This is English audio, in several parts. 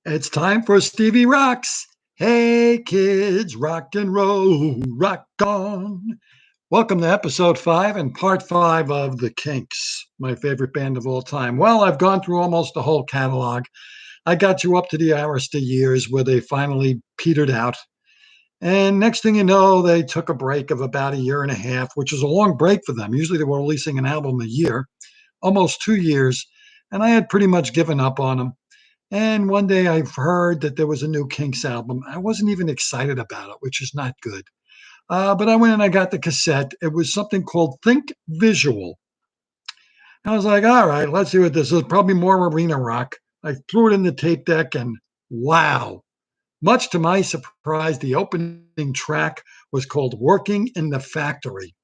It's time for Stevie Rocks. Hey kids, rock and roll, rock on. Welcome to episode 5 and part 5 of the Kinks, my favorite band of all time. Well, I've gone through almost the whole catalog. I got you up to the Arista years where they finally petered out. And next thing you know, they took a break of about a year and a half, which is a long break for them. Usually they were releasing an album a year, almost 2 years. And I had pretty much given up on them. And one day I heard that there was a new Kinks album. I wasn't even excited about it, which is not good. But I went and I got the cassette. It was something called Think Visual. I was like, all right, let's see what this is. Probably more arena rock. I threw it in the tape deck and wow. Much to my surprise, the opening track was called Working in the Factory.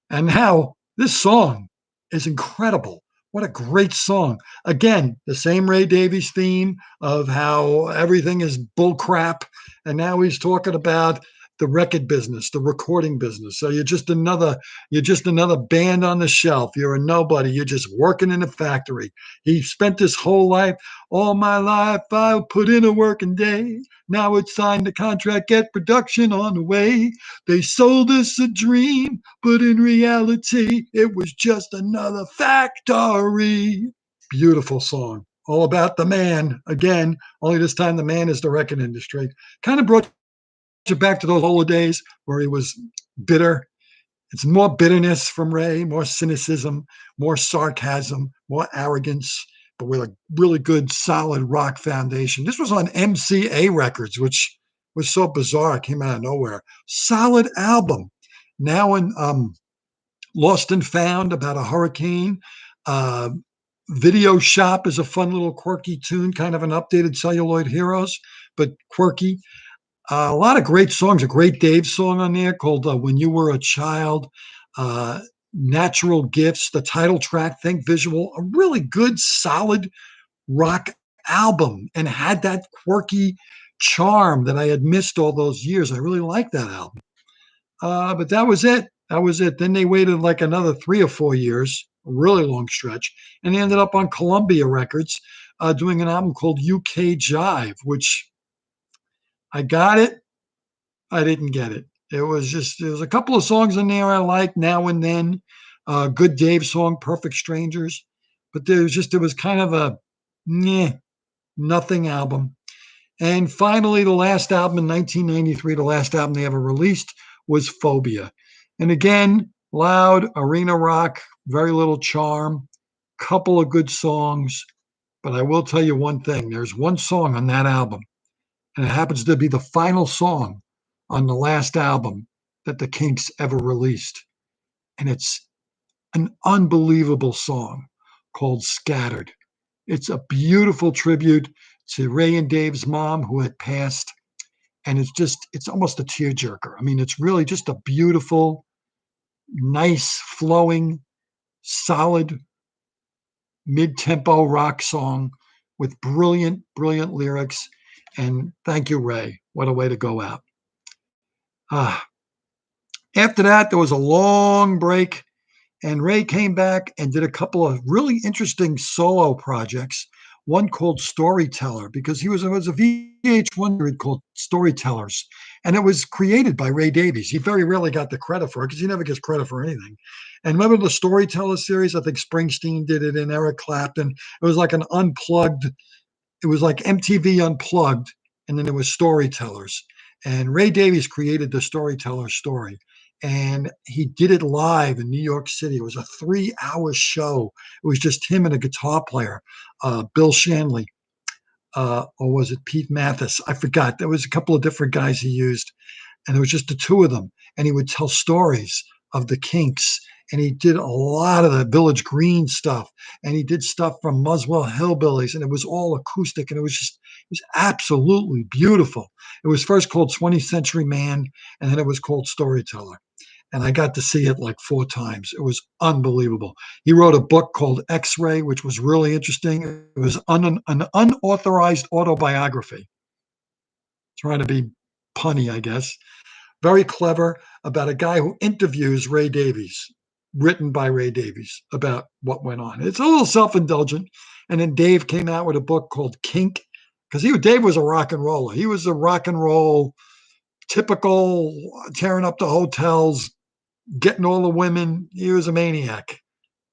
And now this song is incredible. What a great song. Again, the same Ray Davies theme of how everything is bullcrap. And now he's talking about the record business, the recording business. So you're just another band on the shelf. You're a nobody. You're just working in a factory. He spent his whole life, all my life, I put in a working day. Now it's signed the contract, get production on the way. They sold us a dream, but in reality, it was just another factory. Beautiful song. All about the man. Again, only this time the man is the record industry. Kind of brought you back to those old days where he was bitter. It's more bitterness from Ray, more cynicism, more sarcasm, more arrogance, but with a really good, solid rock foundation. This was on MCA Records, which was so bizarre. It came out of nowhere. Solid album. Now in Lost and Found about a hurricane. Uh, Video Shop is a fun little quirky tune, kind of an updated Celluloid Heroes, but quirky. A lot of great songs. A great Dave song on there called "When You Were a Child." Uh, Natural Gifts, the title track, Think Visual, a really good, solid rock album, and had that quirky charm that I had missed all those years. I really liked that album. But that was it. That was it. Then they waited like another 3 or 4 years, a really long stretch, and they ended up on Columbia Records doing an album called UK Jive, which I got it. I didn't get it. There was a couple of songs in there I liked now and then. Good Dave song, Perfect Strangers. But there was kind of a meh, nothing album. And finally, the last album in 1993, the last album they ever released was Phobia. And again, loud arena rock, very little charm, couple of good songs. But I will tell you one thing, there's one song on that album, and it happens to be the final song on the last album that the Kinks ever released. And it's an unbelievable song called Scattered. It's a beautiful tribute to Ray and Dave's mom who had passed. And it's almost a tearjerker. I mean, it's really just a beautiful, nice, flowing, solid mid tempo rock song with brilliant, brilliant lyrics. And thank you, Ray. What a way to go out. Ah, After that, there was a long break, and Ray came back and did a couple of really interesting solo projects. One called Storyteller, because it was a VH1 series called Storytellers, and it was created by Ray Davies. He very rarely got the credit for it because he never gets credit for anything. And remember the Storyteller series? I think Springsteen did it and Eric Clapton. It was like an unplugged, it was like MTV Unplugged, and then there was Storytellers. And Ray Davies created the Storyteller story. And he did it live in New York City. It was a 3 hour show. It was just him and a guitar player, Bill Shanley, or was it Pete Mathis? I forgot. There was a couple of different guys he used, and it was just the two of them. And he would tell stories of the Kinks, and he did a lot of the Village Green stuff, and he did stuff from Muswell Hillbillies, and it was all acoustic, and it was absolutely beautiful. It was first called 20th Century Man, and then it was called Storyteller. And I got to see it like 4 times. It was unbelievable. He wrote a book called X-Ray, which was really interesting. It was an unauthorized autobiography, trying to be punny, I guess. Very clever, about a guy who interviews Ray Davies, written by Ray Davies about what went on. It's a little self indulgent. And then Dave came out with a book called because Dave was a rock and roller. He was a rock and roll typical, tearing up the hotels, getting all the women. He was a maniac.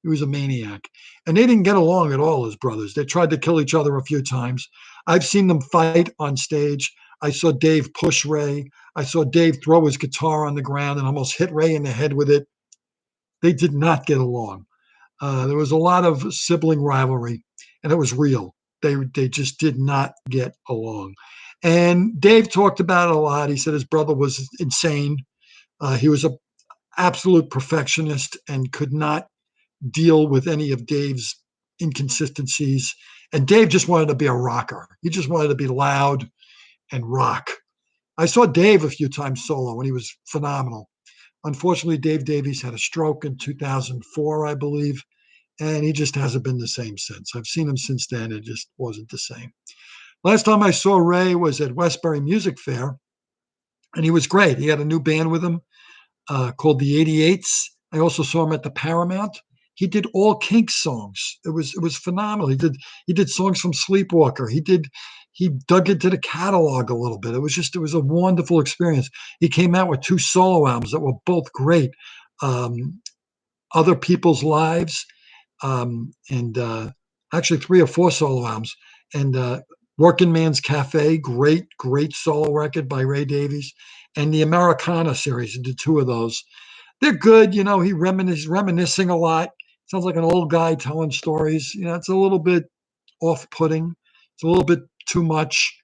He was a maniac. And they didn't get along at all as brothers. They tried to kill each other a few times. I've seen them fight on stage. I saw Dave push Ray. I saw Dave throw his guitar on the ground and almost hit Ray in the head with it. They did not get along. There was a lot of sibling rivalry, and it was real. They just did not get along. And Dave talked about it a lot. He said his brother was insane. He was an absolute perfectionist and could not deal with any of Dave's inconsistencies. And Dave just wanted to be a rocker. He just wanted to be loud and rock. I saw Dave a few times solo, and he was phenomenal. Unfortunately, Dave Davies had a stroke in 2004, I believe, and he just hasn't been the same since. I've seen him since then. It just wasn't the same. Last time I saw Ray was at Westbury Music Fair, and he was great. He had a new band with him called the 88s. I also saw him at the Paramount. He did all Kinks songs. It was phenomenal. He did songs from Sleepwalker. He dug into the catalog a little bit. It was a wonderful experience. He came out with 2 solo albums that were both great. Um, Other People's Lives, and actually 3 or 4 solo albums. And Working Man's Cafe, great solo record by Ray Davies. And the Americana series, he did 2 of those. They're good. He's reminiscing a lot. Sounds like an old guy telling stories. It's a little bit off-putting. It's a little bit too much.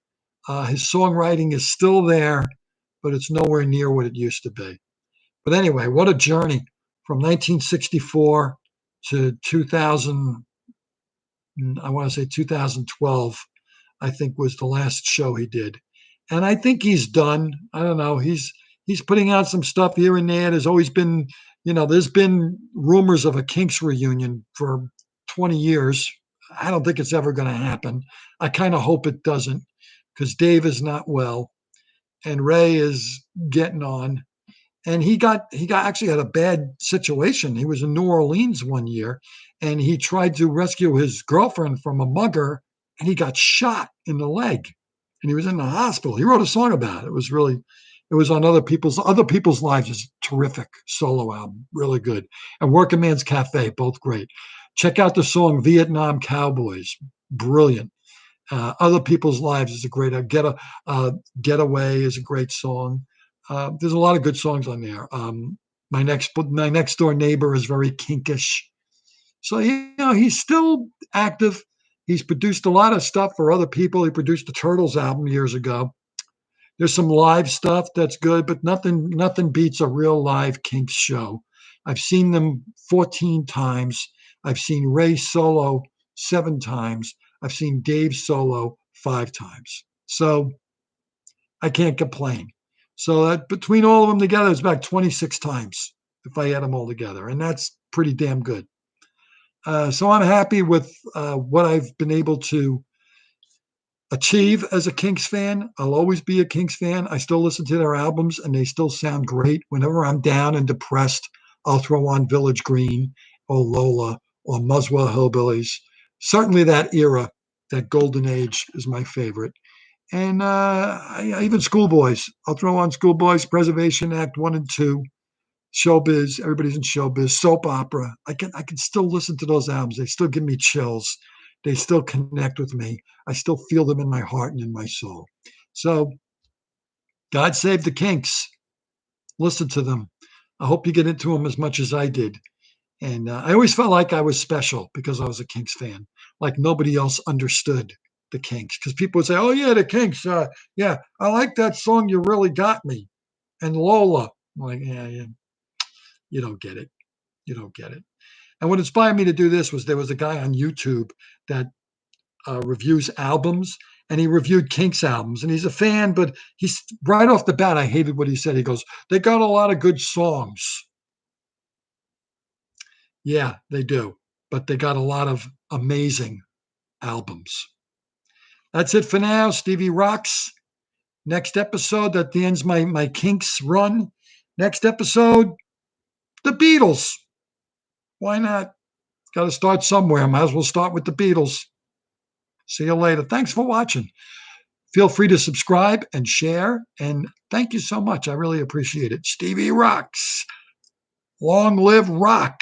His songwriting is still there, but it's nowhere near what it used to be. But anyway, what a journey from 1964 to 2000. I want to say 2012, I think was the last show he did. And I think he's done. I don't know. He's putting out some stuff here and there. There's always been, there's been rumors of a Kinks reunion for 20 years. I don't think it's ever going to happen. I kind of hope it doesn't, because Dave is not well and Ray is getting on. And he got actually had a bad situation. He was in New Orleans one year, and he tried to rescue his girlfriend from a mugger, and he got shot in the leg, and he was in the hospital. He wrote a song about it. It was on Other People's Lives is a terrific solo album, really good. And Working Man's Cafe, both great. Check out the song Vietnam Cowboys, brilliant. Other People's Lives is a great. Getaway is a great song. There's a lot of good songs on there. My next door neighbor is very kinkish. So he's still active. He's produced a lot of stuff for other people. He produced the Turtles album years ago. There's some live stuff that's good, but nothing beats a real live Kinks show. I've seen them 14 times. I've seen Ray solo 7 times. I've seen Dave solo 5 times. So I can't complain. So that between all of them together, it's about 26 times if I add them all together, and that's pretty damn good. So I'm happy with what I've been able to achieve as a Kinks fan. I'll always be a Kinks fan. I still listen to their albums, and they still sound great. Whenever I'm down and depressed, I'll throw on Village Green or Lola or Muswell Hillbillies. Certainly that era, that golden age, is my favorite. And even Schoolboys. I'll throw on Schoolboys, Preservation Act 1 and 2, Showbiz. Everybody's in Showbiz. Soap opera. I can still listen to those albums. They still give me chills. They still connect with me. I still feel them in my heart and in my soul. So God save the Kinks. Listen to them. I hope you get into them as much as I did. And I always felt like I was special because I was a Kinks fan, like nobody else understood the Kinks. Because people would say, "Oh yeah, the Kinks. Yeah, I like that song. You really got me." And Lola, I'm like, yeah, you don't get it. You don't get it. And what inspired me to do this was there was a guy on YouTube that reviews albums, and he reviewed Kinks albums, and he's a fan, but he's right off the bat. I hated what he said. He goes, "They got a lot of good songs." Yeah, they do, but they got a lot of amazing albums. That's it for now. Stevie Rocks. Next episode, that ends my Kinks run. Next episode, the Beatles. Why not? Got to start somewhere. Might as well start with the Beatles. See you later. Thanks for watching. Feel free to subscribe and share. And thank you so much. I really appreciate it. Stevie Rocks. Long live rock.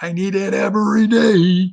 I need it every day.